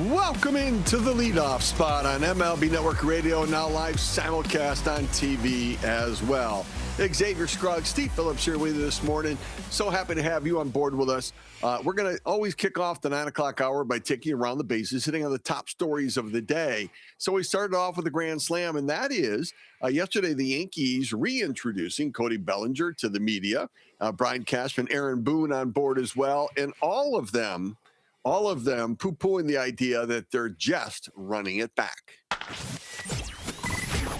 Welcome into the Leadoff Spot on MLB Network Radio, now live simulcast on TV as well. Xavier Scruggs, Steve Phillips here with you this morning. So happy to have you on board with us. We're going to always kick off the 9 o'clock hour by taking you around the bases, hitting on the top stories of the day. So we started off with a grand slam, and that is yesterday the Yankees reintroducing Cody Bellinger to the media. Brian Cashman, Aaron Boone on board as well, and all of them poo-pooing the idea that they're just running it back.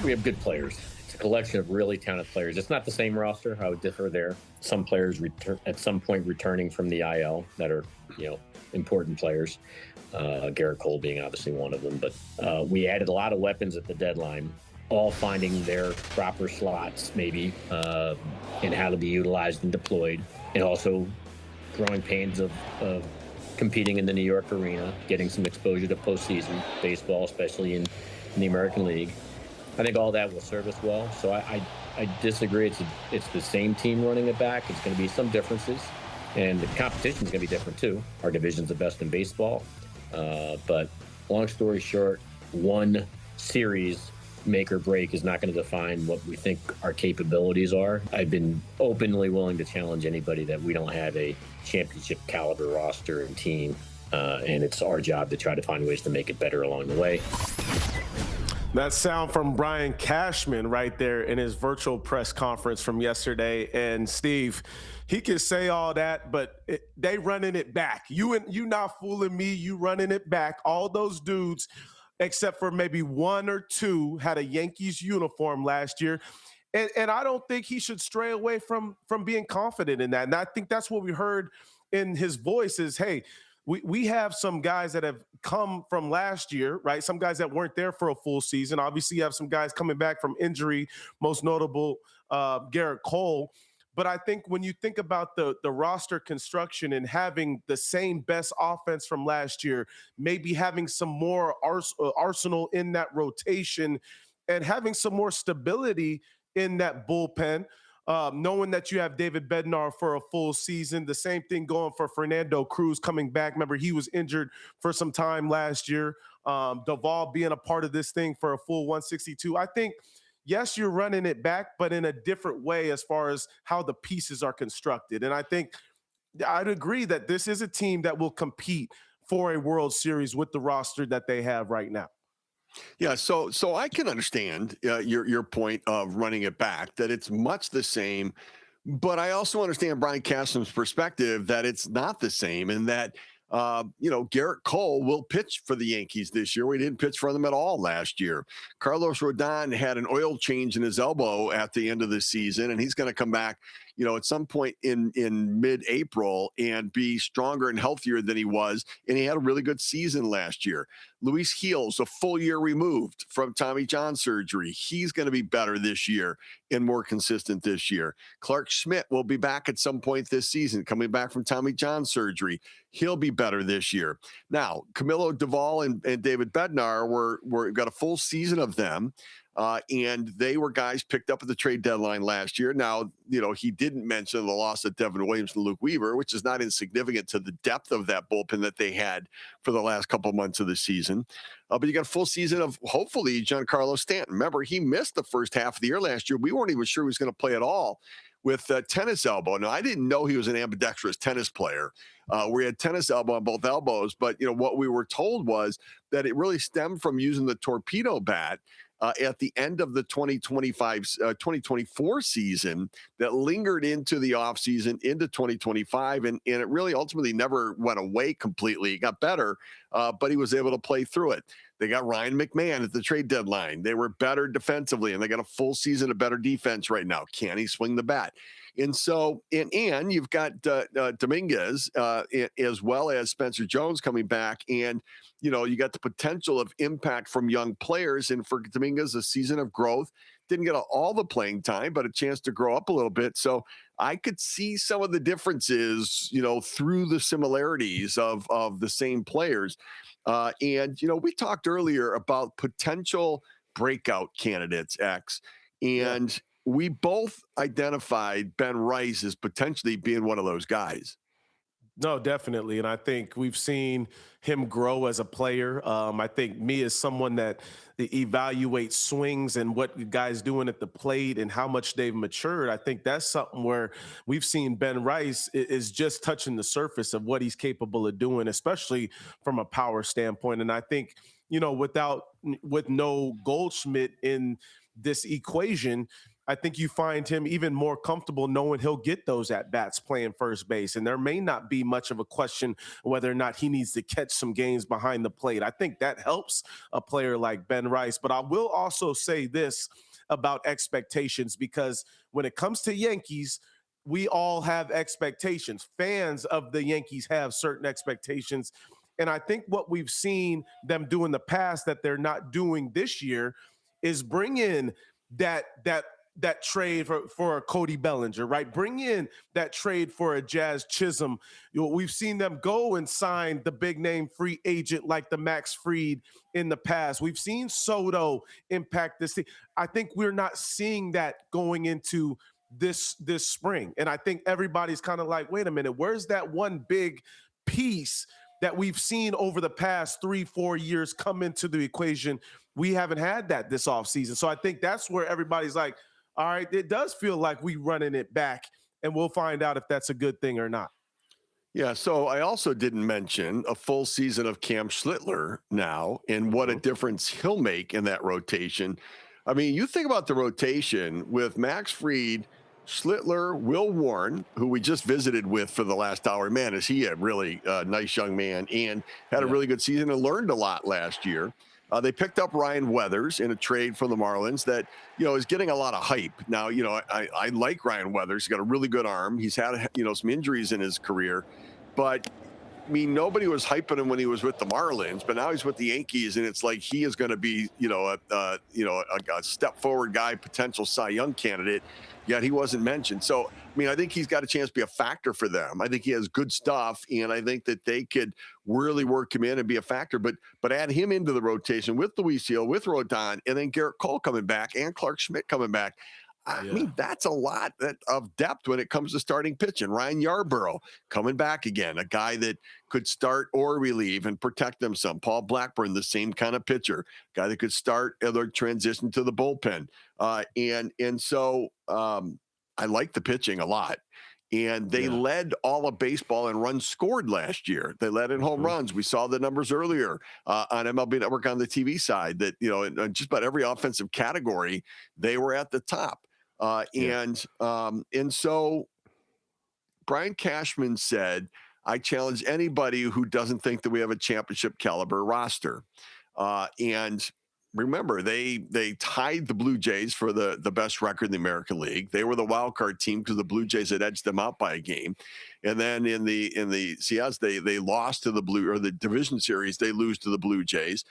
We have good players. It's a collection of really talented players. It's not the same roster. I would differ there. Some players at some point returning from the IL that are, important players. Garrett Cole being obviously one of them. But we added a lot of weapons at the deadline, all finding their proper slots maybe in how to be utilized and deployed, and also growing pains of competing in the New York arena, getting some exposure to postseason baseball, especially in the American League. I think all that will serve us well. So I disagree. It's the same team running it back. It's going to be some differences, and the competition is going to be different too. Our division's the best in baseball. But long story short, one series make or break is not going to define what we think our capabilities are. I've been openly willing to challenge anybody that we don't have a championship caliber roster and team, and it's our job to try to find ways to make it better along the way. That sound from Brian Cashman right there in his virtual press conference from yesterday. And Steve, he can say all that, but they running it back. You not fooling me. You running it back. All those dudes, except for maybe one or two, had a Yankees uniform last year. And I don't think he should stray away from being confident in that. And I think that's what we heard in his voice is, hey, we have some guys that have come from last year, right? Some guys that weren't there for a full season. Obviously, you have some guys coming back from injury, most notable Garrett Cole. But I think when you think about the roster construction and having the same best offense from last year, maybe having some more arsenal in that rotation and having some more stability in that bullpen, knowing that you have David Bednar for a full season, the same thing going for Fernando Cruz coming back. Remember, he was injured for some time last year. Duvall being a part of this thing for a full 162. I think, yes, you're running it back, but in a different way as far as how the pieces are constructed. And I think I'd agree that this is a team that will compete for a World Series with the roster that they have right now. Yeah, so I can understand your point of running it back, that it's much the same, but I also understand Brian Cashman's perspective that it's not the same, and that Garrett Cole will pitch for the Yankees this year. We didn't pitch for them at all last year. Carlos Rodon had an oil change in his elbow at the end of the season, and he's going to come back, at some point in mid-April and be stronger and healthier than he was. And he had a really good season last year. Luis Gil's a full year removed from Tommy John surgery. He's going to be better this year and more consistent this year. Clark Schmidt will be back at some point this season, coming back from Tommy John surgery. He'll be better this year. Now, Camilo Duvall and David Bednar were got a full season of them. And they were guys picked up at the trade deadline last year. Now, he didn't mention the loss of Devin Williams and Luke Weaver, which is not insignificant to the depth of that bullpen that they had for the last couple of months of the season. But you got a full season of, hopefully, Giancarlo Stanton. Remember, he missed the first half of the year last year. We weren't even sure he was going to play at all with tennis elbow. Now, I didn't know he was an ambidextrous tennis player. We had tennis elbow on both elbows, but what we were told was that it really stemmed from using the torpedo bat at the end of the 2024 season that lingered into the offseason into 2025. And it really ultimately never went away completely. It got better, but he was able to play through it. They got Ryan McMahon at the trade deadline. They were better defensively, and they got a full season of better defense right now. Can he swing the bat? And so, and you've got Dominguez as well as Spencer Jones coming back. And, you got the potential of impact from young players. And for Dominguez, a season of growth. Didn't get all the playing time, but a chance to grow up a little bit. So I could see some of the differences, through the similarities of the same players. And we talked earlier about potential breakout candidates, X. And we both identified Ben Rice as potentially being one of those guys. No, definitely. And I think we've seen him grow as a player. I think me as someone that evaluates swings and what the guys doing at the plate and how much they've matured. I think that's something where we've seen Ben Rice is just touching the surface of what he's capable of doing, especially from a power standpoint. And I think, with no Goldschmidt in this equation, I think you find him even more comfortable knowing he'll get those at bats playing first base. And there may not be much of a question whether or not he needs to catch some games behind the plate. I think that helps a player like Ben Rice. But I will also say this about expectations, because when it comes to Yankees, we all have expectations. Fans of the Yankees have certain expectations. And I think what we've seen them do in the past that they're not doing this year is bring in that trade for a Cody Bellinger, right? Bring in that trade for a Jazz Chisholm. We've seen them go and sign the big name free agent like the Max Fried in the past. We've seen Soto impact this team. I think we're not seeing that going into this spring. And I think everybody's kind of like, wait a minute, where's that one big piece that we've seen over the past 3-4 years come into the equation? We haven't had that this offseason. So I think that's where everybody's like, all right, it does feel like we running it back, and we'll find out if that's a good thing or not. Yeah, so I also didn't mention a full season of Cam Schlittler now and what a difference he'll make in that rotation. I mean, you think about the rotation with Max Fried, Schlittler, Will Warren, who we just visited with for the last hour. Man, is he a really nice young man and had a really good season and learned a lot last year. They picked up Ryan Weathers in a trade from the Marlins that, is getting a lot of hype. Now, I like Ryan Weathers. He's got a really good arm. He's had, some injuries in his career. But, I mean, nobody was hyping him when he was with the Marlins, but now he's with the Yankees, and it's like he is going to be, a step forward guy, potential Cy Young candidate, yet he wasn't mentioned. So, I mean, I think he's got a chance to be a factor for them. I think he has good stuff, and I think that they could really work him in and be a factor. But add him into the rotation with Luis Gil, with Rodon, and then Garrett Cole coming back and Clark Schmidt coming back. I mean, that's a lot of depth when it comes to starting pitching. Ryan Yarborough coming back again, a guy that could start or relieve and protect them some. Paul Blackburn, the same kind of pitcher, guy that could start and transition to the bullpen. So I like the pitching a lot. And they led all of baseball in runs scored last year. They led in home runs. We saw the numbers earlier on MLB Network on the TV side that, in just about every offensive category, they were at the top. And so Brian Cashman said, I challenge anybody who doesn't think that we have a championship caliber roster. And remember, they tied the Blue Jays for the best record in the American League. They were the wild card team because the Blue Jays had edged them out by a game. And then in the CS, they lost to the division series. They lose to the Blue Jays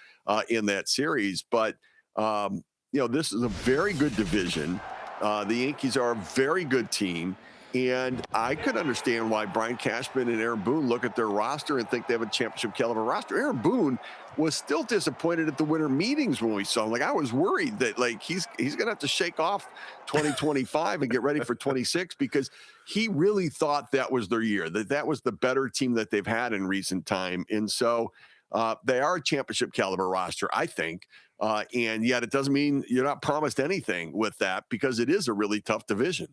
in that series. But this is a very good division. The Yankees are a very good team. And I could understand why Brian Cashman and Aaron Boone look at their roster and think they have a championship caliber roster. Aaron Boone was still disappointed at the winter meetings when we saw him. Like, I was worried that he's going to have to shake off 2025 and get ready for 26 because he really thought that was their year, that was the better team that they've had in recent time. And so they are a championship caliber roster, I think. And yet it doesn't mean you're not promised anything with that because it is a really tough division.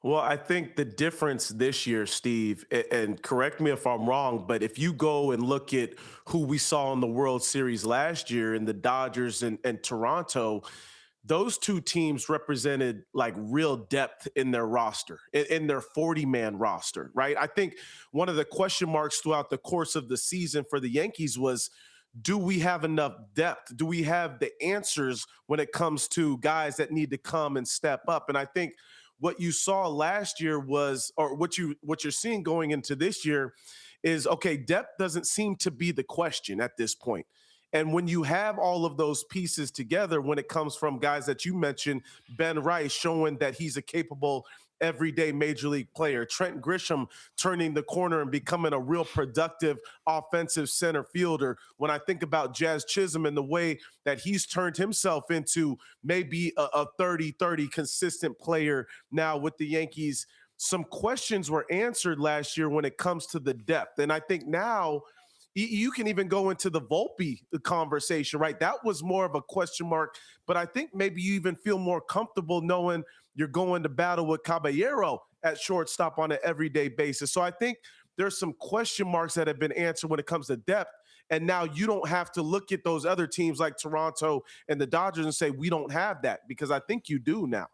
Well, I think the difference this year, Steve, and correct me if I'm wrong, but if you go and look at who we saw in the World Series last year in the Dodgers and Toronto, those two teams represented like real depth in their roster, in their 40-man roster, right? I think one of the question marks throughout the course of the season for the Yankees was, do we have enough depth? Do we have the answers when it comes to guys that need to come and step up? And I think what you saw last year was, or what you're seeing going into this year is, okay, depth doesn't seem to be the question at this point. And when you have all of those pieces together, when it comes from guys that you mentioned, Ben Rice showing that he's a capable everyday major league player, Trent Grisham turning the corner and becoming a real productive offensive center fielder. When I think about Jazz Chisholm and the way that he's turned himself into maybe a 30-30 consistent player now with the Yankees. some questions were answered last year when it comes to the depth. And I think now you can even go into the Volpe conversation, right? That was more of a question mark, but I think maybe you even feel more comfortable knowing you're going to battle with Caballero at shortstop on an everyday basis. So I think there's some question marks that have been answered when it comes to depth. And now you don't have to look at those other teams like Toronto and the Dodgers and say, we don't have that, because I think you do now.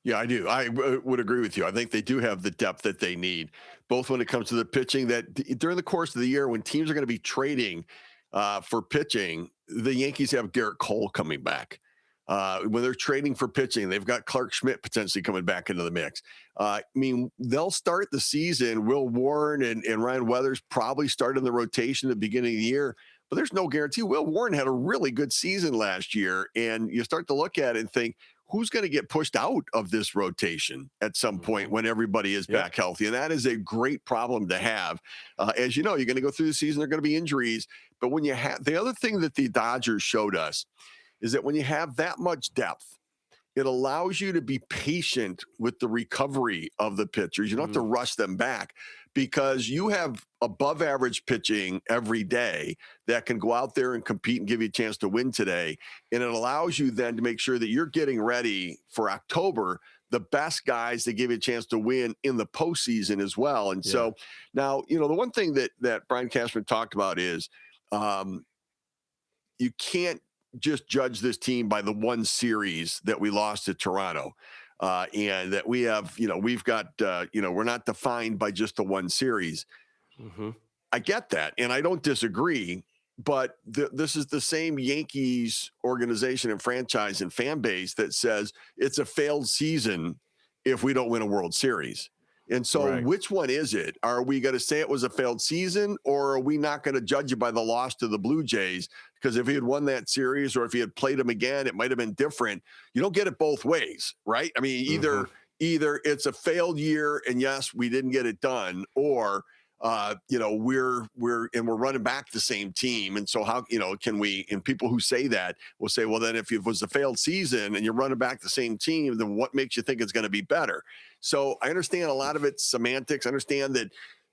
Yeah, I do. I would agree with you. I think they do have the depth that they need, both when it comes to the pitching. That during the course of the year, when teams are going to be trading for pitching, the Yankees have Garrett Cole coming back. When they're trading for pitching, they've got Clark Schmidt potentially coming back into the mix. I mean, they'll start the season. Will Warren and Ryan Weathers probably start in the rotation at the beginning of the year, but there's no guarantee. Will Warren had a really good season last year, and you start to look at it and think, who's going to get pushed out of this rotation at some point when everybody is back healthy? And that is a great problem to have. As you know, you're going to go through the season, there are going to be injuries. But when you have the other thing that the Dodgers showed us is that when you have that much depth, it allows you to be patient with the recovery of the pitchers. You don't have to rush them back, because you have above average pitching every day that can go out there and compete and give you a chance to win today. And it allows you then to make sure that you're getting ready for October, the best guys that give you a chance to win in the postseason as well. And so now, the one thing that Brian Cashman talked about is you can't just judge this team by the one series that we lost to Toronto. And that we have, we've got, we're not defined by just the one series. I get that, and I don't disagree, but this is the same Yankees organization and franchise and fan base that says it's a failed season if we don't win a World Series. And so which one is it? Are we going to say it was a failed season, or are we not going to judge it by the loss to the Blue Jays? Because if he had won that series, or if he had played them again, it might have been different. You don't get it both ways, right? I mean, either it's a failed year and yes, we didn't get it done, or we're running back the same team. And so how, can we, and people who say that will say, well, then if it was a failed season and you're running back the same team, then what makes you think it's going to be better? So I understand a lot of it's semantics. I understand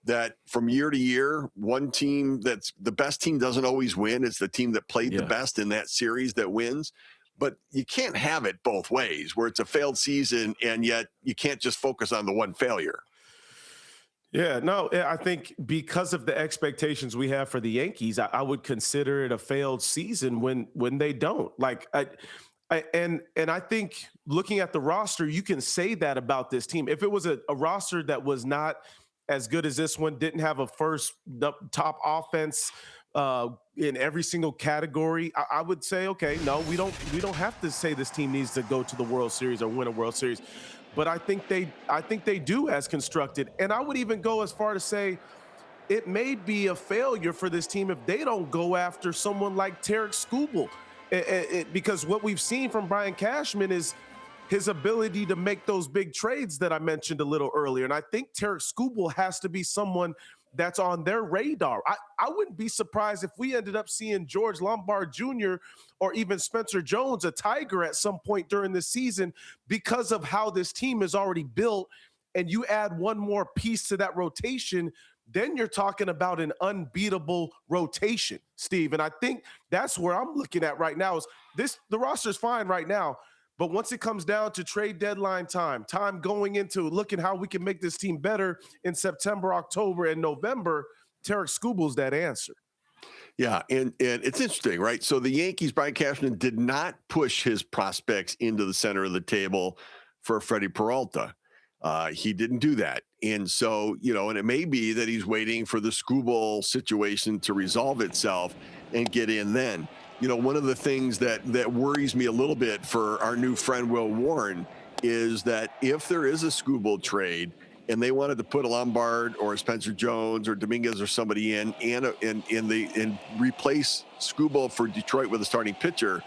that from year to year, one team that's the best team doesn't always win. It's the team that played the best in that series that wins. But you can't have it both ways, where it's a failed season and yet you can't just focus on the one failure. Yeah, no, I think because of the expectations we have for the Yankees, I would consider it a failed season when they don't. Like, and I think looking at the roster, you can say that about this team. If it was a roster that was not as good as this one, didn't have a first top offense in every single category, I would say, okay, no, we don't have to say this team needs to go to the World Series or win a World Series. But I think they do as constructed. And I would even go as far to say it may be a failure for this team if they don't go after someone like Tarek Skubal. Because what we've seen from Brian Cashman is his ability to make those big trades that I mentioned a little earlier. And I think Tarek Skubal has to be someone that's on their radar. I wouldn't be surprised if we ended up seeing George Lombard Jr. or even Spencer Jones, a Tiger, at some point during the season, because of how this team is already built. And you add one more piece to that rotation, then you're talking about an unbeatable rotation, Steve. And I think that's where I'm looking at right now. The roster's fine right now. But once it comes down to trade deadline time going into looking how we can make this team better in September, October, and November, Tarek Skubal's that answer. Yeah, and it's interesting, right? So the Yankees, Brian Cashman did not push his prospects into the center of the table for Freddie Peralta. He didn't do that. And so, and it may be that he's waiting for the Skubal situation to resolve itself and get in then. One of the things that worries me a little bit for our new friend Will Warren is that if there is a Skubal trade and they wanted to put a Lombard or a Spencer Jones or Dominguez or somebody in and replace Skubal for Detroit with a starting pitcher,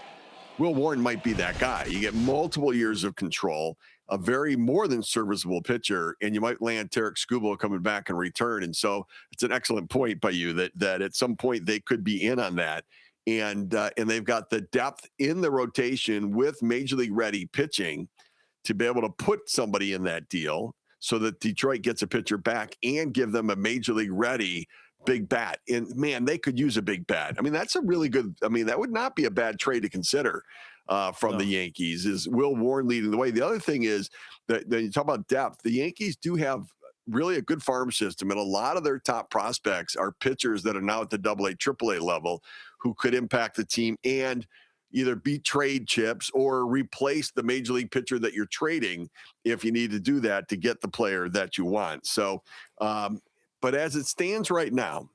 Will Warren might be that guy. You get multiple years of control, a very more than serviceable pitcher, and you might land Tarek Skubal coming back in return. And so it's an excellent point by you that at some point they could be in on that. And they've got the depth in the rotation with major league ready pitching to be able to put somebody in that deal. so that Detroit gets a pitcher back and give them a major league ready big bat. And man, they could use a big bat. I mean, that's a really good, I mean, that would not be a bad trade to consider from the Yankees. Is Will Warren leading the way. The other thing is that you talk about depth, the Yankees do have really a good farm system, and a lot of their top prospects are pitchers that are now at the AA, AAA level who could impact the team and either be trade chips or replace the major league pitcher that you're trading if you need to do that to get the player that you want. So, but as it stands right now,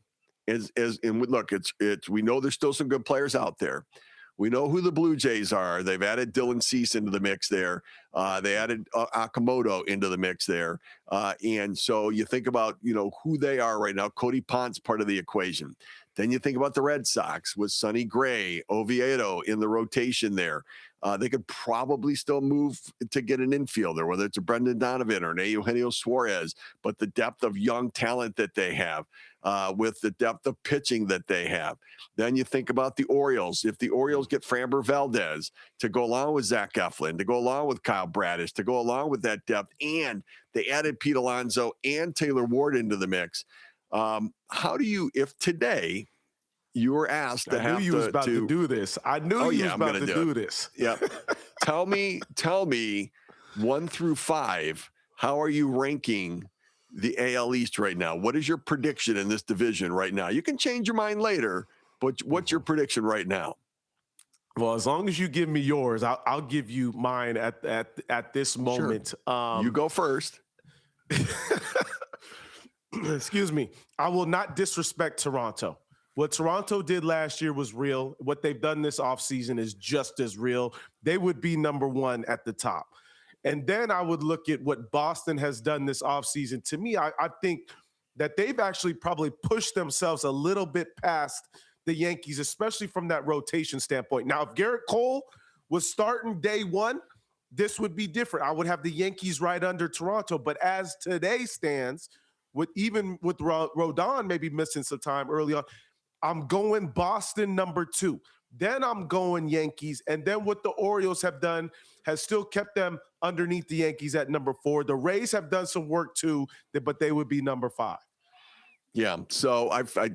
and look, it's we know there's still some good players out there. We know who the Blue Jays are. They've added Dylan Cease into the mix there. They added Akamoto into the mix there. And so you think about, who they are right now. Cody Pont's part of the equation. Then you think about the Red Sox with Sonny Gray, Oviedo in the rotation there. They could probably still move to get an infielder, whether it's a Brendan Donovan or an Eugenio Suarez, but the depth of young talent that they have with the depth of pitching that they have. Then you think about the Orioles. If the Orioles get Framber Valdez to go along with Zac Eflin, to go along with Kyle Bradish, to go along with that depth, and they added Pete Alonso and Taylor Ward into the mix, how do you, if today you were asked to have to do this. I knew you was about to do this. Yeah. Tell me 1 through 5, how are you ranking the AL East right now? What is your prediction in this division right now? You can change your mind later, but what's your prediction right now? Well, as long as you give me yours, I'll give you mine at this moment. Sure. You go first. Excuse me. I will not disrespect Toronto. What Toronto did last year was real. What they've done this offseason is just as real. They would be number 1 at the top. And then I would look at what Boston has done this offseason. To me, I think that they've actually probably pushed themselves a little bit past the Yankees, especially from that rotation standpoint. Now, if Garrett Cole was starting day 1, this would be different. I would have the Yankees right under Toronto. But as today stands, even with Rodon maybe missing some time early on, I'm going Boston number 2. Then I'm going Yankees. And then what the Orioles have done has still kept them underneath the Yankees at number 4. The Rays have done some work too, but they would be number 5. Yeah. So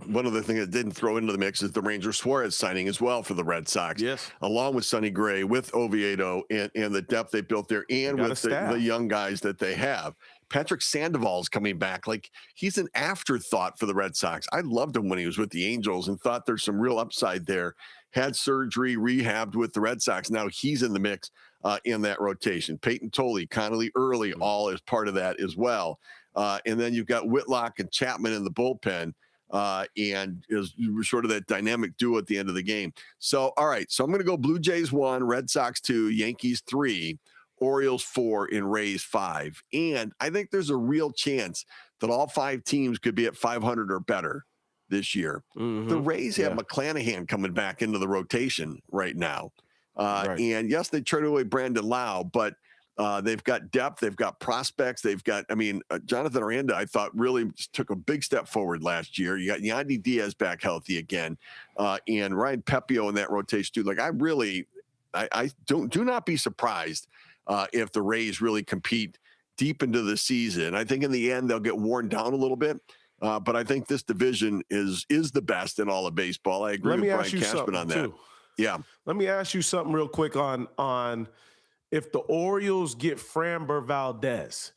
one of the things that didn't throw into the mix is the Ranger Suarez signing as well for the Red Sox. Yes. Along with Sonny Gray, with Oviedo, and the depth they built there, and with the young guys that they have. Patrick Sandoval's coming back. Like, he's an afterthought for the Red Sox. I loved him when he was with the Angels and thought there's some real upside there. Had surgery, rehabbed with the Red Sox. Now he's in the mix in that rotation. Peyton Tolley, Connolly Early, all as part of that as well. And then you've got Whitlock and Chapman in the bullpen, and is sort of that dynamic duo at the end of the game. So, all right. So I'm going to go Blue Jays 1, Red Sox 2, Yankees 3, Orioles 4, and Rays 5. And I think there's a real chance that all 5 teams could be at 500 or better this year. Mm-hmm. The Rays have McClanahan coming back into the rotation right now. Right. And yes, they traded away Brandon Lau, but they've got depth, they've got prospects, they've got, Jonathan Aranda, I thought really took a big step forward last year. You got Yandy Diaz back healthy again, and Ryan Pepio in that rotation too. Like, I do not be surprised if the Rays really compete deep into the season. I think in the end they'll get worn down a little bit, but I think this division is the best in all of baseball. I agree with Brian Cashman on that. Too. Yeah. Let me ask you something real quick on if the Orioles get Framber Valdez,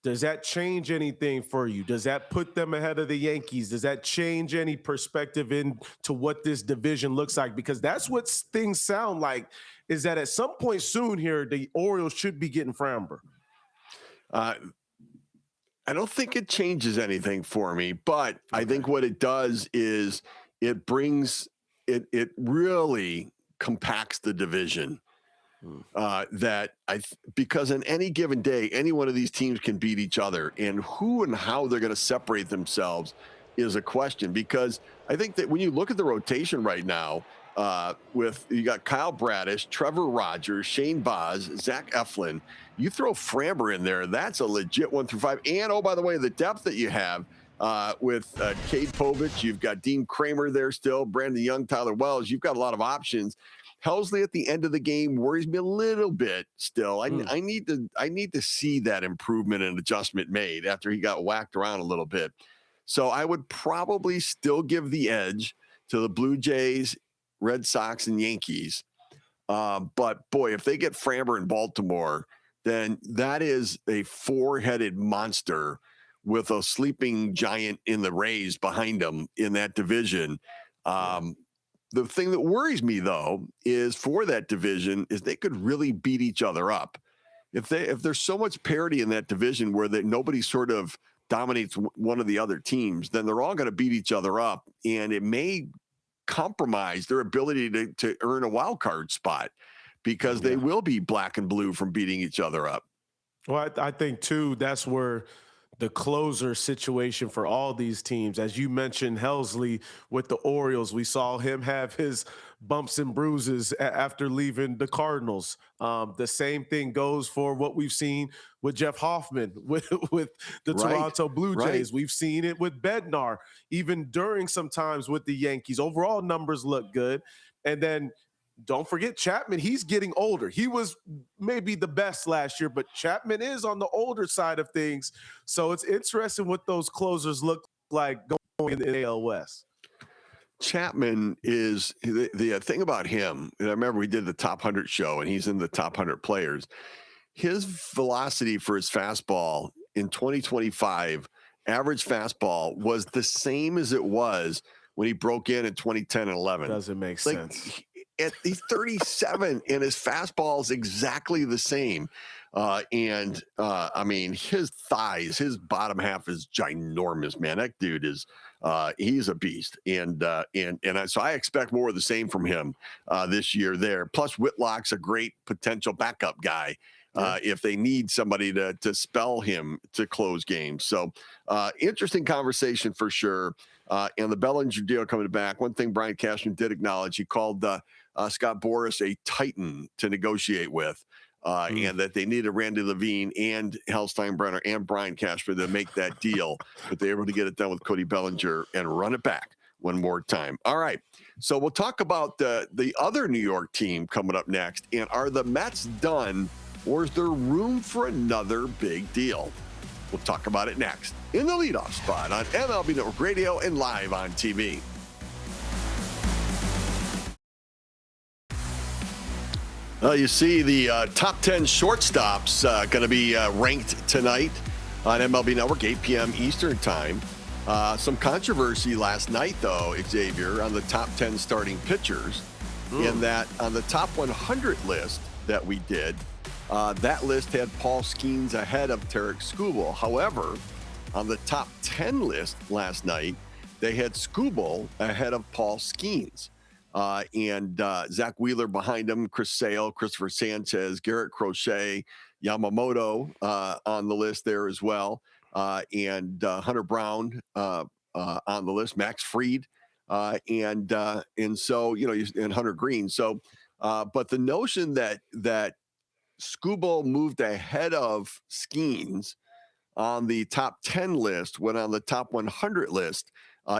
does that change anything for you? Does that put them ahead of the Yankees? Does that change any perspective into what this division looks like? Because that's what things sound like, is that at some point soon here, the Orioles should be getting Framber. I don't think it changes anything for me, but I think what it does is it brings it really compacts the division. Because in any given day, any one of these teams can beat each other, and who and how they're going to separate themselves is a question. Because I think that when you look at the rotation right now, you got Kyle Bradish, Trevor Rogers, Shane Baz, Zach Eflin, you throw Framber in there, that's a legit 1 through 5. And oh, by the way, the depth that you have with Cade Povich, you've got Dean Kramer there still, Brandon Young, Tyler Wells, you've got a lot of options. Helsley at the end of the game worries me a little bit still. I need to see that improvement and adjustment made after he got whacked around a little bit. So I would probably still give the edge to the Blue Jays, Red Sox, and Yankees. But boy, if they get Framber in Baltimore, then that is a four-headed monster with a sleeping giant in the Rays behind them in that division. The thing that worries me, though, is for that division is they could really beat each other up. If there's so much parity in that division where nobody sort of dominates one of the other teams, then they're all going to beat each other up, and it may compromise their ability to earn a wild card spot because they will be black and blue from beating each other up. Well, I think, too, that's where the closer situation for all these teams, as you mentioned, Helsley with the Orioles, we saw him have his bumps and bruises after leaving the Cardinals. The same thing goes for what we've seen with Jeff Hoffman with the Toronto Blue Jays. We've seen it with Bednar, even during sometimes with the Yankees. Overall numbers look good. And then don't forget Chapman. He's getting older. He was maybe the best last year, but Chapman is on the older side of things. So it's interesting what those closers look like going in the AL West. Chapman is the thing about him. And I remember we did the top 100 show, and he's in the top 100 players. His velocity for his fastball in 2025, average fastball, was the same as it was when he broke in 2010 and 11. Doesn't make sense. He's 37 and his fastball is exactly the same. I mean, his thighs, his bottom half is ginormous, man. That dude is, he's a beast. So I expect more of the same from him this year there. Plus Whitlock's a great potential backup guy if they need somebody to spell him to close games. So interesting conversation for sure. And the Bellinger deal coming back. One thing Brian Cashman did acknowledge, he called Scott Boras a titan to negotiate with, and that they needed Randy Levine and Hal Steinbrenner and Brian Cashman to make that deal, but they were able to get it done with Cody Bellinger and run it back one more time. All right, so we'll talk about the other New York team coming up next, and are the Mets done, or is there room for another big deal? We'll talk about it next in the Leadoff Spot on MLB Network Radio and live on TV. You see the top 10 shortstops going to be ranked tonight on MLB Network, 8 p.m. Eastern time. Some controversy last night, though, Xavier, on the top 10 starting pitchers, in that on the top 100 list that we did, that list had Paul Skeens ahead of Tarek Skubal. However, on the top 10 list last night, they had Skubal ahead of Paul Skeens. And Zach Wheeler behind him, Chris Sale, Christopher Sanchez, Garrett Crochet, Yamamoto on the list there as well, and Hunter Brown on the list, Max Fried, and so and Hunter Green. So, but the notion that Skubal moved ahead of Skeens on the top 10 list, when on the top 100 list,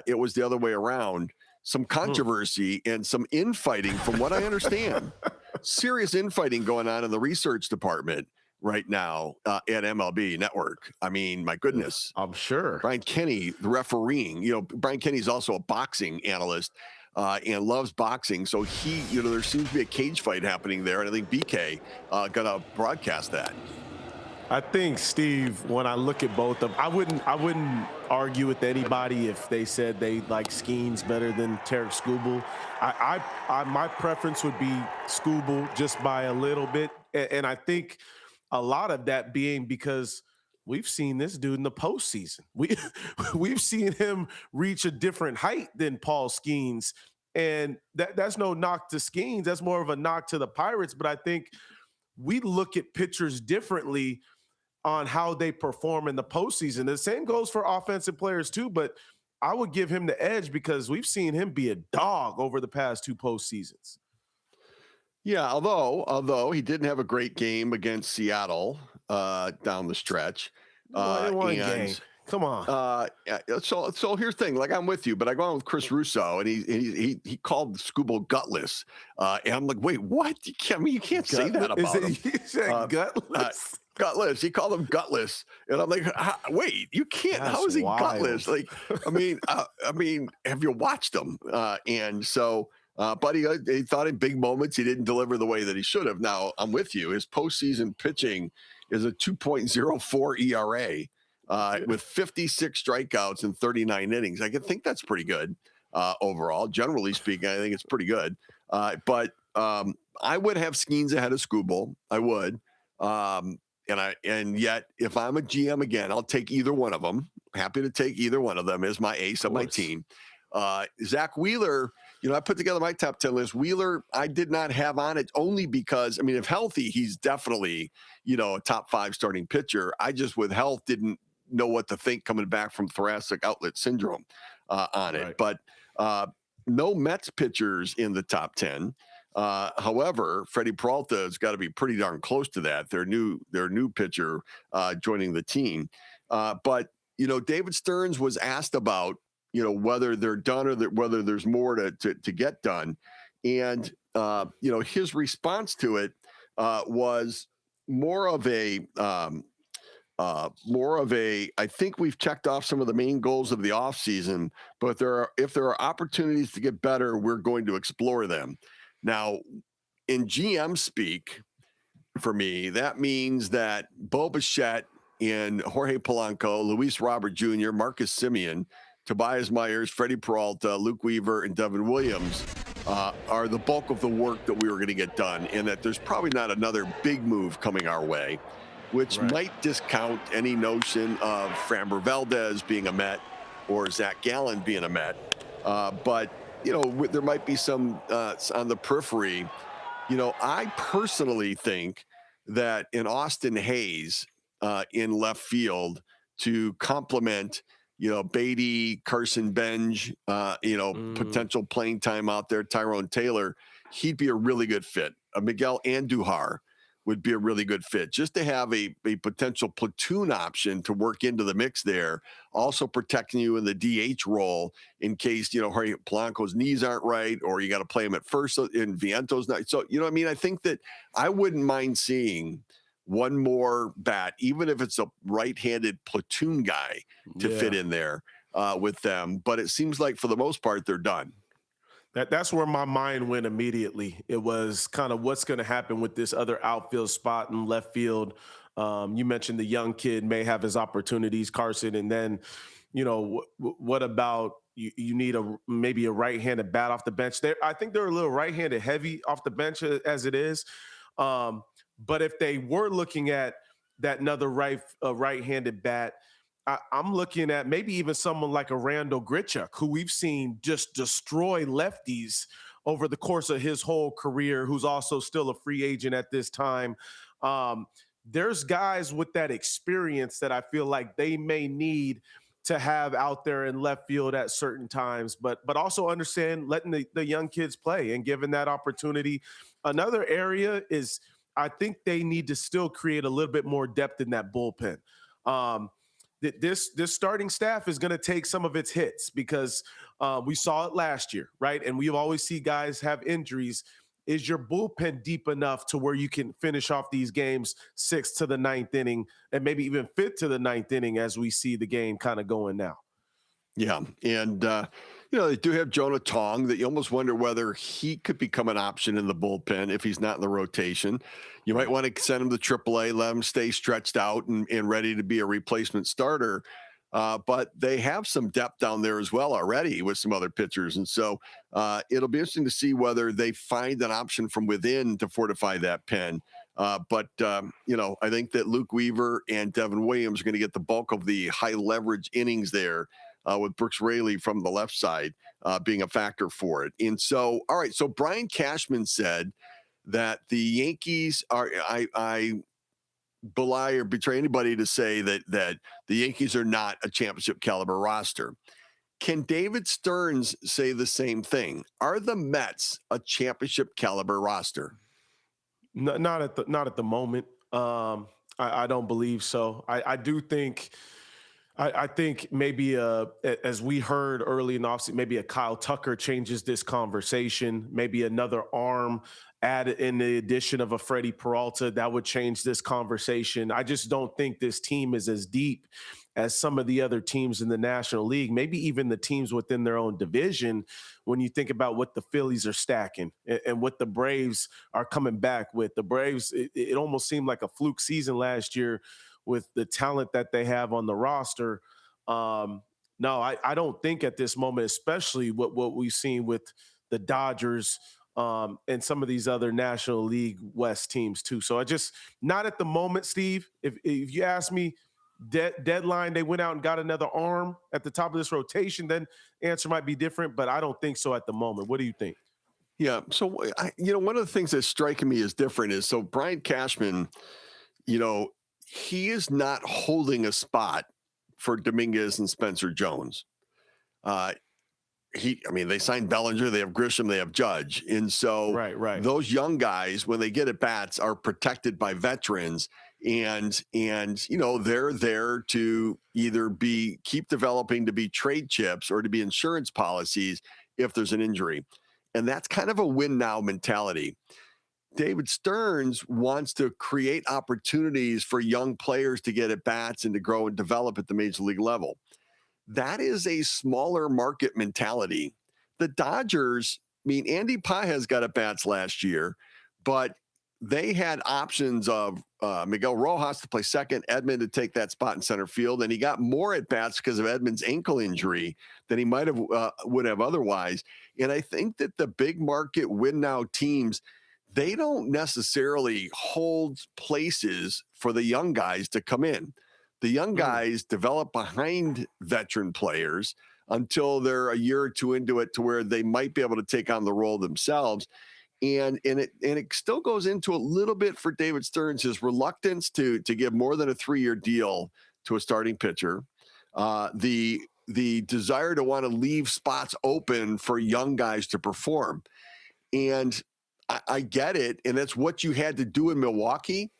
it was the other way around. Some controversy and some infighting, from what I understand. Serious infighting going on in the research department right now at MLB Network. I mean, my goodness. I'm sure. Brian Kenny, the refereeing. Brian Kenny's also a boxing analyst and loves boxing. So there seems to be a cage fight happening there. And I think BK going to broadcast that. I think, Steve, when I look at both of them, I wouldn't argue with anybody if they said they like Skeens better than Tarek Skubal. My preference would be Skubal just by a little bit. And I think a lot of that being because we've seen this dude in the postseason. We've seen him reach a different height than Paul Skeens. And that's no knock to Skeens. That's more of a knock to the Pirates. But I think we look at pitchers differently on how they perform in the postseason. The same goes for offensive players too, but I would give him the edge because we've seen him be a dog over the past two postseasons. Yeah, although he didn't have a great game against Seattle down the stretch. One game. Come on. So here's the thing. Like, I'm with you, but I go on with Chris Russo, and he called Scooble gutless, and I'm like, wait, what? You can't say that about him. You said gutless? Gutless. He called him gutless, and I'm like, wait, you can't. That's how is he wild. gutless? Like, I mean, have you watched him? And so. But he thought in big moments he didn't deliver the way that he should have. Now, I'm with you. His postseason pitching is a 2.04 ERA with 56 strikeouts and 39 innings. I think that's pretty good overall. Generally speaking, I think it's pretty good. But I would have Skeens ahead of Scooble. I would. And yet, if I'm a GM again, I'll take either one of them. Happy to take either one of them as my ace of my team. Zach Wheeler, I put together my top 10 list. Wheeler, I did not have on it only because, if healthy, he's definitely, a top 5 starting pitcher. I just, with health, didn't know what to think coming back from thoracic outlet syndrome on it. But no Mets pitchers in the top 10. However, Freddie Peralta has got to be pretty darn close to that. Their new pitcher joining the team. But, David Stearns was asked about, whether they're done or whether there's more to get done. And, his response to it was more of a, I think we've checked off some of the main goals of the offseason, but if there are opportunities to get better, we're going to explore them. Now, in GM speak, for me, that means that Bo Bichette and Jorge Polanco, Luis Robert Jr., Marcus Semien, Tobias Myers, Freddie Peralta, Luke Weaver, and Devin Williams are the bulk of the work that we were going to get done, and that there's probably not another big move coming our way, which might discount any notion of Framber Valdez being a Met or Zac Gallen being a Met. But, there might be some on the periphery. I personally think that in Austin Hayes in left field to complement Beatty, Carson Benj, potential playing time out there, Tyrone Taylor, he'd be a really good fit. Miguel Andujar would be a really good fit, just to have a potential platoon option to work into the mix there, also protecting you in the DH role in case, Jorge Polanco's knees aren't right, or you got to play him at first and Viento's not. So, I think that I wouldn't mind seeing one more bat, even if it's a right-handed platoon guy to fit in there with them. But it seems like for the most part, they're done. That's where my mind went immediately. It was kind of what's going to happen with this other outfield spot in left field. You mentioned the young kid may have his opportunities, Carson, and then, what about you need maybe a right-handed bat off the bench there. I think they're a little right-handed heavy off the bench as it is. But if they were looking at that another right-handed bat, I'm looking at maybe even someone like a Randall Grichuk, who we've seen just destroy lefties over the course of his whole career, who's also still a free agent at this time. There's guys with that experience that I feel like they may need to have out there in left field at certain times, but also understand letting the young kids play and giving that opportunity. Another area is I think they need to still create a little bit more depth in that bullpen. This starting staff is going to take some of its hits because we saw it last year, right? And we always see guys have injuries. Is your bullpen deep enough to where you can finish off these games 6th to the 9th inning and maybe even 5th to the 9th inning as we see the game kind of going now? Yeah. And, they do have Jonah Tong that you almost wonder whether he could become an option in the bullpen if he's not in the rotation. You might want to send him to AAA, let him stay stretched out and ready to be a replacement starter. But they have some depth down there as well already with some other pitchers. And so it'll be interesting to see whether they find an option from within to fortify that pen. But I think that Luke Weaver and Devin Williams are going to get the bulk of the high leverage innings there. With Brooks Raley from the left side being a factor for it. And so, all right, so Brian Cashman said that the Yankees are, I belie or betray anybody to say that the Yankees are not a championship caliber roster. Can David Stearns say the same thing? Are the Mets a championship caliber roster? Not at the moment. I don't believe so. I do think I think maybe as we heard early in the offseason, maybe a Kyle Tucker changes this conversation. Maybe another arm added in the addition of a Freddie Peralta that would change this conversation. I just don't think this team is as deep as some of the other teams in the National League, maybe even the teams within their own division. When you think about what the Phillies are stacking and what the Braves are coming back with, the Braves, it almost seemed like a fluke season last year with the talent that they have on the roster. No, I don't think at this moment, especially what we've seen with the Dodgers and some of these other National League West teams too. So I just not at the moment, Steve. If you ask me, deadline they went out and got another arm at the top of this rotation, then answer might be different. But I don't think so at the moment. What do you think? Yeah. So, one of the things that's striking me as different is so Brian Cashman, he is not holding a spot for Dominguez and Spencer Jones. They signed Bellinger, they have Grisham, they have Judge. And so right. those young guys, when they get at bats, are protected by veterans. And they're there to either keep developing to be trade chips or to be insurance policies if there's an injury. And that's kind of a win now mentality. David Stearns wants to create opportunities for young players to get at bats and to grow and develop at the major league level. That is a smaller market mentality. The Dodgers, Andy Pages got at bats last year, but they had options of Miguel Rojas to play second, Edman to take that spot in center field, and he got more at bats because of Edman's ankle injury than he might have would have otherwise. And I think that the big market win now teams, they don't necessarily hold places for the young guys to come in. The young guys develop behind veteran players until they're a year or two into it to where they might be able to take on the role themselves. And it still goes into a little bit for David Stearns, his reluctance to give more than a 3-year deal to a starting pitcher, the desire to want to leave spots open for young guys to perform. And I get it, and that's what you had to do in Milwaukee.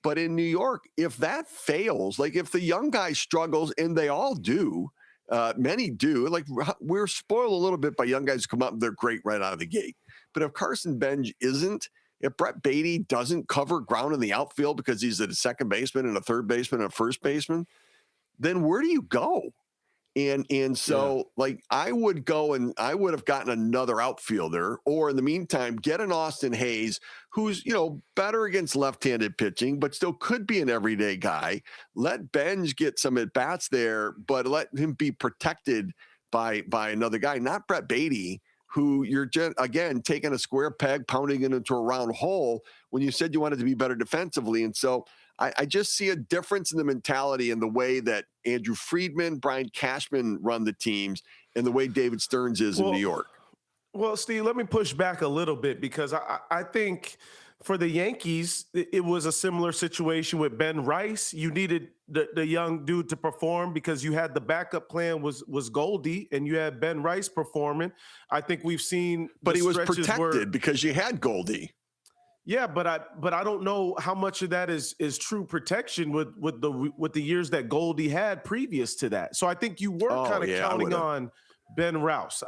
But in New York, if that fails, like if the young guy struggles, and they all do, many do, like we're spoiled a little bit by young guys who come up and they're great right out of the gate. But if Carson Benj isn't, if Brett Beatty doesn't cover ground in the outfield because he's a second baseman and a third baseman and a first baseman, then where do you go? And so like I would go and I would have gotten another outfielder, or in the meantime, get an Austin Hayes who's, better against left-handed pitching, but still could be an everyday guy. Let Benj get some at-bats there, but let him be protected by another guy, not Brett Beatty, who you're again taking a square peg, pounding it into a round hole when you said you wanted to be better defensively. And so I just see a difference in the mentality and the way that Andrew Friedman, Brian Cashman run the teams and the way David Stearns is in New York. Well, Steve, let me push back a little bit because I think for the Yankees, it was a similar situation with Ben Rice. You needed the young dude to perform because you had the backup plan was Goldie and you had Ben Rice performing. I think we've seen, but he was protected because you had Goldie. Yeah, but I don't know how much of that is true protection with the years that Goldie had previous to that. So I think you were kind of counting on Ben Rice.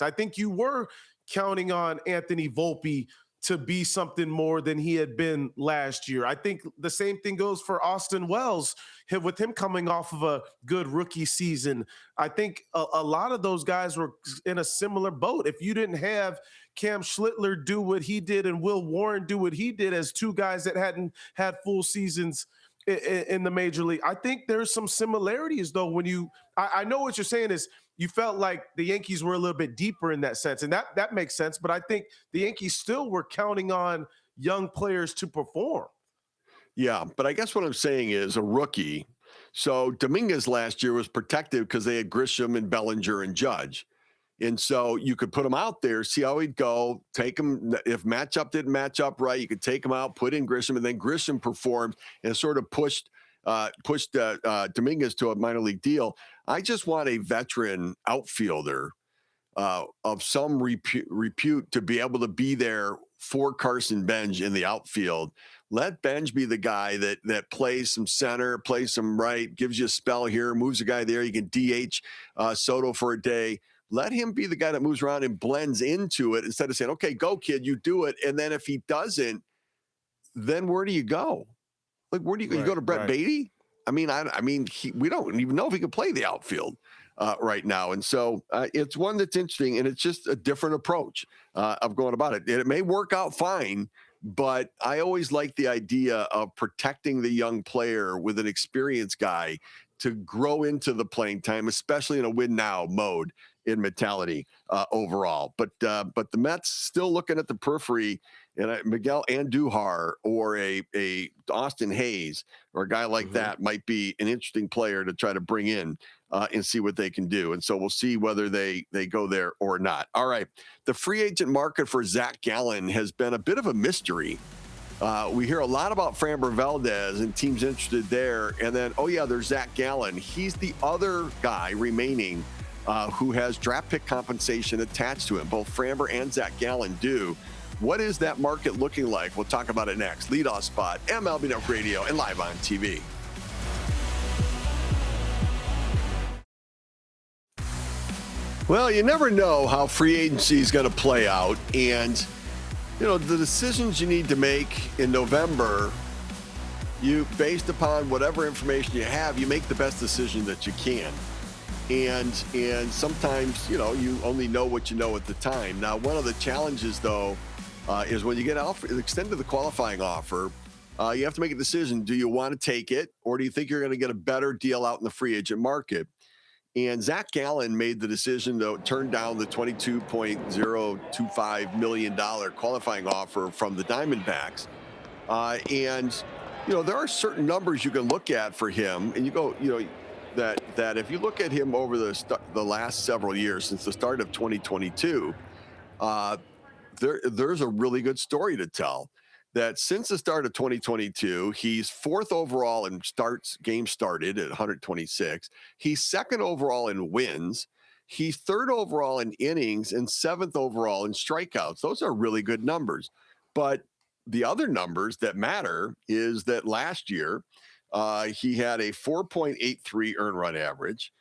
I think you were counting on Anthony Volpe to be something more than he had been last year. I think the same thing goes for Austin Wells with him coming off of a good rookie season. I think a lot of those guys were in a similar boat. If you didn't have Cam Schlittler do what he did and Will Warren do what he did as two guys that hadn't had full seasons in the major league. I think there's some similarities though. When I know what you're saying is you felt like the Yankees were a little bit deeper in that sense, and that makes sense. But I think the Yankees still were counting on young players to perform. Yeah, but I guess what I'm saying is a rookie. So Dominguez last year was protected because they had Grisham and Bellinger and Judge. And so you could put him out there, see how he'd go, take him. If matchup didn't match up right, you could take him out, put in Grisham, and then Grisham performed and sort of pushed Dominguez to a minor league deal. I just want a veteran outfielder of some repute to be able to be there for Carson Benj in the outfield. Let Benj be the guy that plays some center, plays some right, gives you a spell here, moves a guy there. You can DH Soto for a day. Let him be the guy that moves around and blends into it instead of saying, okay, go kid, you do it. And then if he doesn't, then where do you go? Like, where do you go? You go to Brett Beatty? I mean, we don't even know if he can play the outfield right now. And so it's one that's interesting, and it's just a different approach of going about it. It may work out fine, but I always like the idea of protecting the young player with an experienced guy to grow into the playing time, especially in a win now mode in mentality overall. But the Mets still looking at the periphery, and Miguel Andujar or a Austin Hayes or a guy like that might be an interesting player to try to bring in and see what they can do. And so we'll see whether they go there or not. All right. The free agent market for Zac Gallen has been a bit of a mystery. We hear a lot about Framber Valdez and teams interested there. And then, oh yeah, there's Zac Gallen. He's the other guy remaining who has draft pick compensation attached to him. Both Framber and Zac Gallen do. What is that market looking like? We'll talk about it next. Leadoff Spot, MLB Network Radio, and live on TV. Well, you never know how free agency is going to play out. And, the decisions you need to make in November, based upon whatever information you have, you make the best decision that you can. And sometimes, you only know what you know at the time. Now, one of the challenges, though, is when you get extended the qualifying offer, you have to make a decision. Do you want to take it, or do you think you're going to get a better deal out in the free agent market? And Zac Gallen made the decision to turn down the $22.025 million qualifying offer from the Diamondbacks. There are certain numbers you can look at for him, and you go, that if you look at him over the last several years since the start of 2022, there's a really good story to tell. That since the start of 2022, he's 4th overall in games started at 126. He's 2nd overall in wins. He's 3rd overall in innings and 7th overall in strikeouts. Those are really good numbers. But the other numbers that matter is that last year, he had a 4.83 earned run average.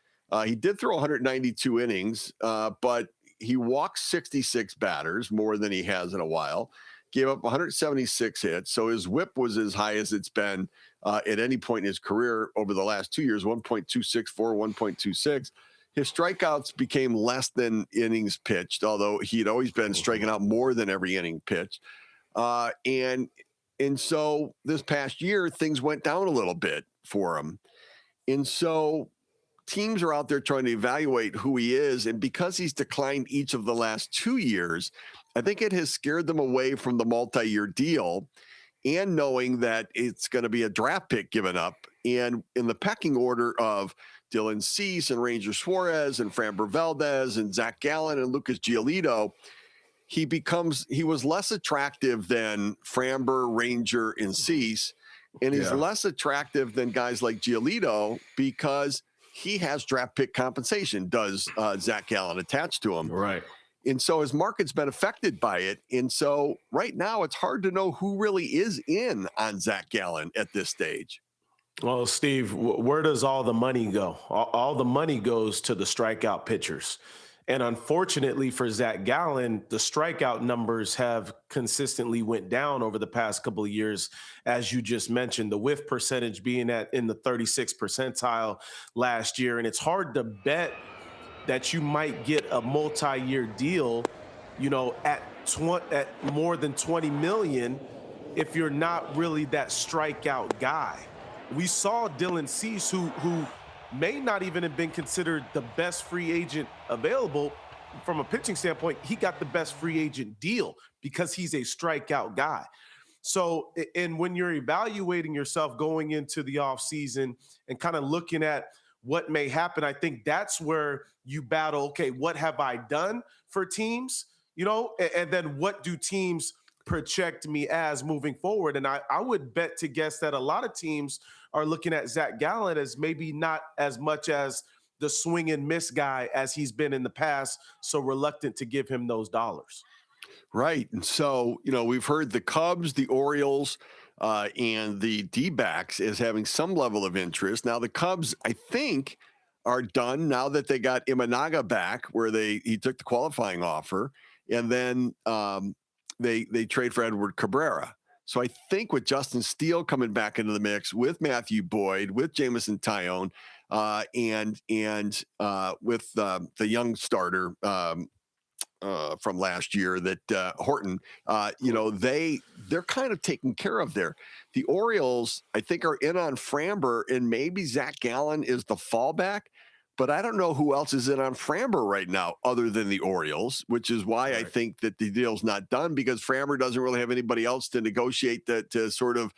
He did throw 192 innings, but he walked 66 batters, more than he has in a while. Gave up 176 hits. So his whip was as high as it's been at any point in his career over the last 2 years, 1.264, 1.26. His strikeouts became less than innings pitched, although he'd always been striking out more than every inning pitched. And so this past year, things went down a little bit for him. And so teams are out there trying to evaluate who he is. And because he's declined each of the last 2 years, I think it has scared them away from the multi-year deal and knowing that it's going to be a draft pick given up. And in the pecking order of Dylan Cease and Ranger Suarez and Framber Valdez and Zac Gallen and Lucas Giolito, he was less attractive than Framber, Ranger, and Cease. And he's less attractive than guys like Giolito because he has draft pick compensation, does Zac Gallen attached to him. Right. And so his market's been affected by it. And so right now it's hard to know who really is in on Zac Gallen at this stage. Well, Steve, where does all the money go? All the money goes to the strikeout pitchers. And unfortunately for Zac Gallen, the strikeout numbers have consistently went down over the past couple of years. As you just mentioned, the whiff percentage being in the 36th percentile last year. And it's hard to bet that you might get a multi-year deal, at more than $20 million if you're not really that strikeout guy. We saw Dylan Cease, who may not even have been considered the best free agent available from a pitching standpoint. He got the best free agent deal because he's a strikeout guy. So, and when you're evaluating yourself going into the offseason and kind of looking at what may happen, I think that's where you battle, okay, what have I done for teams, and then what do teams project me as moving forward? And I would bet to guess that a lot of teams are looking at Zac Gallen as maybe not as much as the swing and miss guy as he's been in the past, so reluctant to give him those dollars. Right. And so, we've heard the Cubs, the Orioles, and the D-backs as having some level of interest. Now, the Cubs, I think, are done now that they got Imanaga back, where he took the qualifying offer, and then they trade for Edward Cabrera. So I think with Justin Steele coming back into the mix, with Matthew Boyd, with Jamison Tyone, and with the young starter. From last year, that Horton, they're kind of taken care of there. The Orioles, I think, are in on Framber, and maybe Zac Gallen is the fallback, but I don't know who else is in on Framber right now other than the Orioles, which is why I think that the deal's not done, because Framber doesn't really have anybody else to negotiate to sort of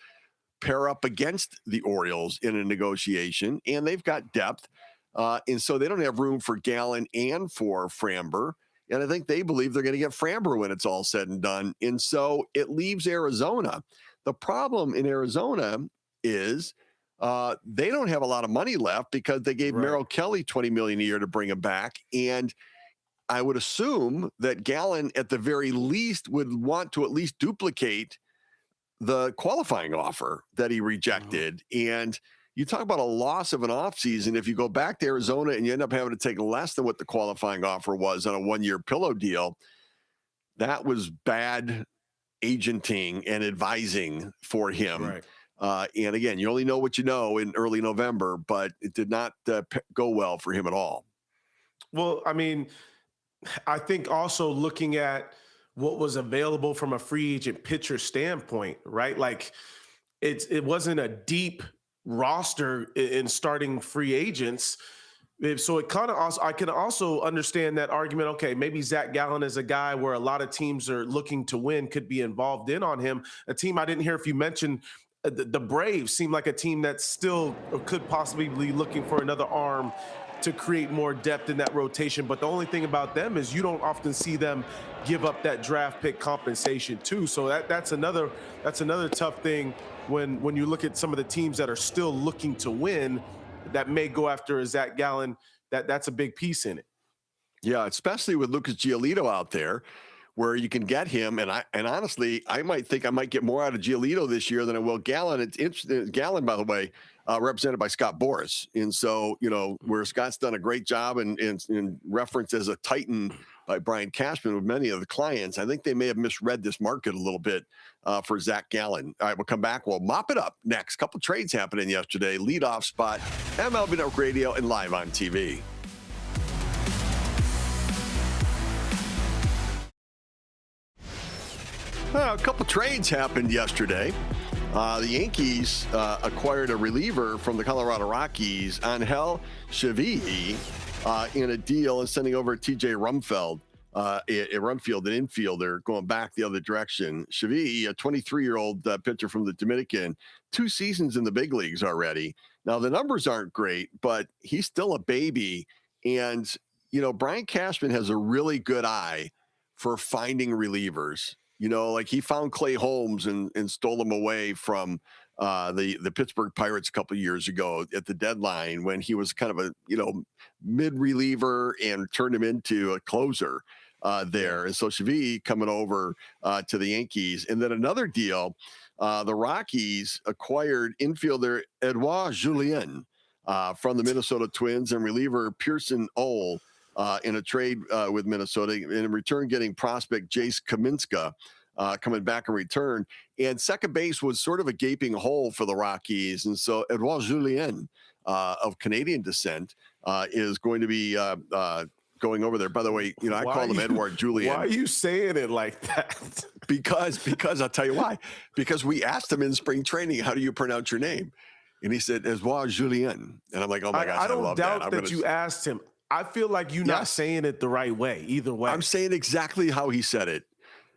pair up against the Orioles in a negotiation, and they've got depth. And so they don't have room for Gallen and for Framber. And I think they believe they're going to get Framber when it's all said and done. And so it leaves Arizona. The problem in Arizona is they don't have a lot of money left, because they gave Merrill Kelly $20 million a year to bring him back. And I would assume that Gallen, at the very least, would want to at least duplicate the qualifying offer that he rejected. And you talk about a loss of an offseason. If you go back to Arizona and you end up having to take less than what the qualifying offer was on a one-year pillow deal, that was bad agenting and advising for him. Right. And again, you only know what you know in early November, but it did not go well for him at all. Well, I mean, I think also looking at what was available from a free agent pitcher standpoint, right? Like it wasn't a deep roster in starting free agents. So it kind of also, I can also understand that argument. Okay, maybe Zac Gallen is a guy where a lot of teams are looking to win, could be involved in on him. A team I didn't hear if you mentioned, the Braves seem like a team that still could possibly be looking for another arm to create more depth in that rotation. But the only thing about them is you don't often see them give up that draft pick compensation too. So that's another tough thing when you look at some of the teams that are still looking to win that may go after a Zac Gallen. That's a big piece in it. Yeah, especially with Lucas Giolito out there, where you can get him. And honestly, I might think I might get more out of Giolito this year than I will Gallen. It's interesting. Gallen, by the way, represented by Scott Boras. And so, where Scott's done a great job and referenced as a Titan by Brian Cashman with many of the clients, I think they may have misread this market a little bit for Zac Gallen. All right, we'll come back. We'll mop it up next. Couple trades happening yesterday. Leadoff Spot, MLB Network Radio, and live on TV. A couple trades happened yesterday. The Yankees acquired a reliever from the Colorado Rockies, Angel Chevy, in a deal, and sending over TJ Rumfield, an infielder, going back the other direction. Chevy, a 23-year-old pitcher from the Dominican, 2 seasons in the big leagues already. Now, the numbers aren't great, but he's still a baby. And, Brian Cashman has a really good eye for finding relievers. Like he found Clay Holmes and stole him away from the Pittsburgh Pirates a couple of years ago at the deadline, when he was kind of a, mid reliever, and turned him into a closer there. And so Chevy coming over to the Yankees. And then another deal, the Rockies acquired infielder Edouard Julien from the Minnesota Twins, and reliever Pearson Ole in a trade with Minnesota, and in return getting prospect Jace Kaminska coming back in return. And second base was sort of a gaping hole for the Rockies. And so Edouard Julien of Canadian descent is going to be going over there. By the way, I call him Edouard Julien. Why are you saying it like that? Because I'll tell you why. Because we asked him in spring training, how do you pronounce your name? And he said, Edouard Julien. And I'm like, oh my gosh, I love that. I don't doubt that you asked him. I feel like you're not saying it the right way either way. I'm saying exactly how he said it.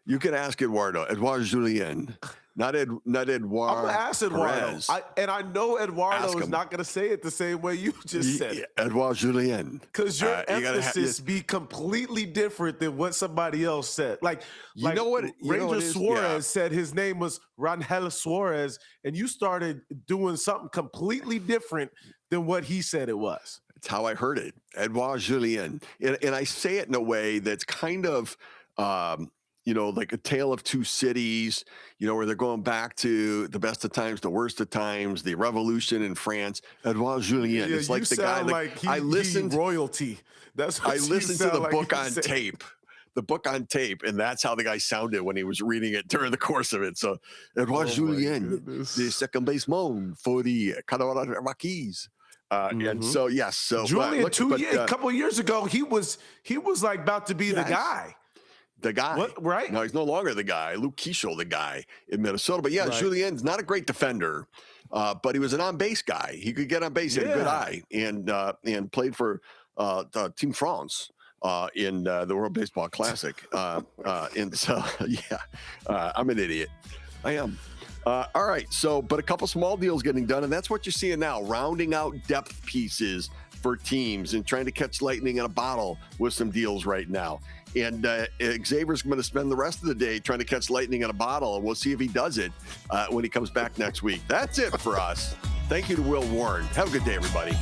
You can ask Eduardo, Edouard Julien, not Edouard. I'm gonna ask Eduardo, I know Eduardo is not gonna say it the same way you just said it. Edouard Julien, because your emphasis be completely different than what somebody else said. Like Ranger Suarez said his name was Rangel Suarez, and you started doing something completely different than what he said it was. That's how I heard it, Edouard Julien, and I say it in a way that's kind of like a tale of two cities, where they're going back to the best of times, the worst of times, the revolution in France. Edouard Julien. Yeah, it's like the guy. I listened royalty. That's what I listened to the like book on tape. The book on tape, and that's how the guy sounded when he was reading it during the course of it. So, Edouard Julien, the second baseman for the Colorado Rockies. And so, yes. So, Julien, a couple of years ago, he was like about to be the guy. The guy. What, right? No, he's no longer the guy. Luke Keeschel, the guy in Minnesota. But, Julien's not a great defender, but he was an on-base guy. He could get on base. He had a good eye and played for Team France. In the World Baseball Classic. And so, I'm an idiot. I am. All right. So, but a couple small deals getting done, and that's what you're seeing now, rounding out depth pieces for teams and trying to catch lightning in a bottle with some deals right now. And Xavier's going to spend the rest of the day trying to catch lightning in a bottle, and we'll see if he does it when he comes back next week. That's it for us. Thank you to Will Warren. Have a good day, everybody.